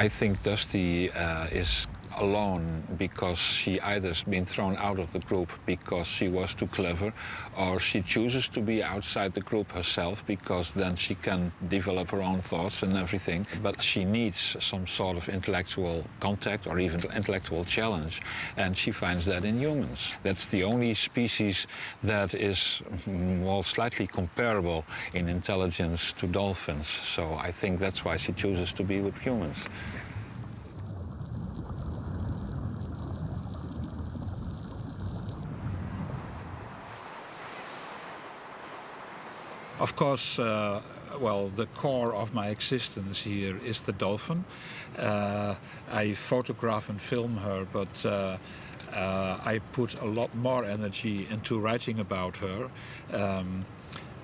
I think Dusty is alone because she either's been thrown out of the group because she was too clever, or she chooses to be outside the group herself because then she can develop her own thoughts and everything. But she needs some sort of intellectual contact or even intellectual challenge, and she finds that in humans. That's the only species that is, well, slightly comparable in intelligence to dolphins. So I think that's why she chooses to be with humans. Of course, well, the core of my existence here is the dolphin. I photograph and film her, but I put a lot more energy into writing about her.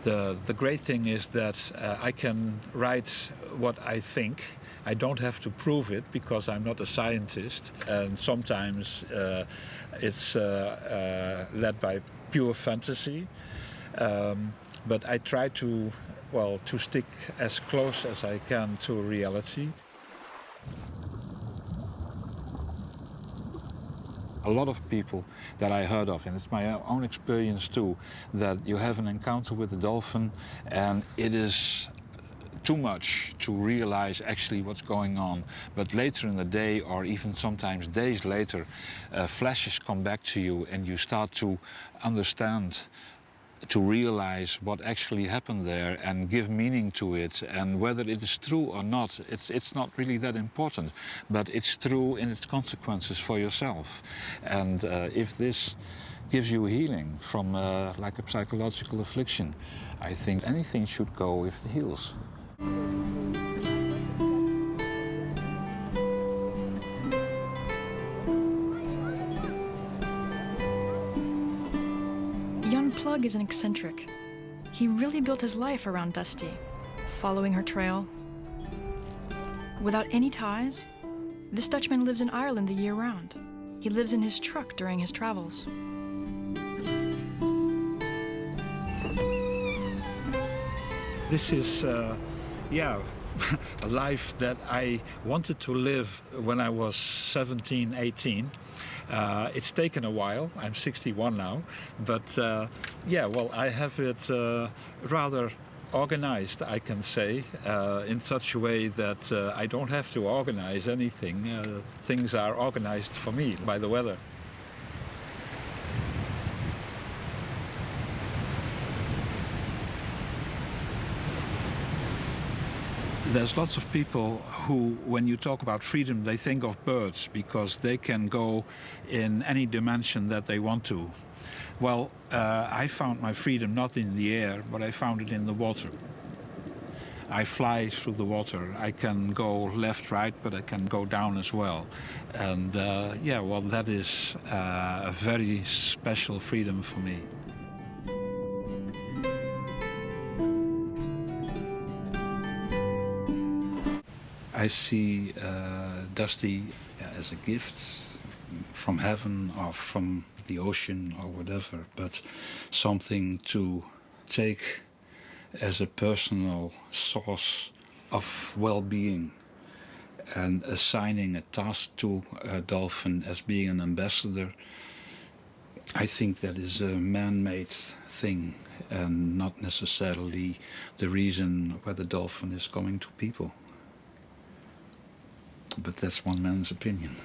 The great thing is that I can write what I think. I don't have to prove it because I'm not a scientist, and sometimes it's led by pure fantasy. But I try to, well, to stick as close as I can to reality. A lot of people that I heard of, and it's my own experience too, that you have an encounter with a dolphin and it is too much to realize actually what's going on. But later in the day, or even sometimes days later, flashes come back to you and you start to understand, to realize what actually happened there and give meaning to it. And whether it is true or not, it's not really that important, but it's true in its consequences for yourself. And if this gives you healing from like a psychological affliction, I think anything should go if it heals. Plug is an eccentric. He really built his life around Dusty, following her trail. Without any ties, this Dutchman lives in Ireland the year round. He lives in his truck during his travels. This is, yeah, a life that I wanted to live when I was 17, 18. It's taken a while. I'm 61 now, but yeah, well, I have it rather organized, I can say, in such a way that I don't have to organize anything. Things are organized for me by the weather. There's lots of people who, when you talk about freedom, they think of birds because they can go in any dimension that they want to. Well, I found my freedom not in the air, but I found it in the water. I fly through the water. I can go left, right, but I can go down as well. And yeah, well, that is a very special freedom for me. I see Dusty as a gift from heaven or from the ocean or whatever, but something to take as a personal source of well-being, and assigning a task to a dolphin as being an ambassador. I think that is a man-made thing and not necessarily the reason why the dolphin is coming to people. But that's one man's opinion.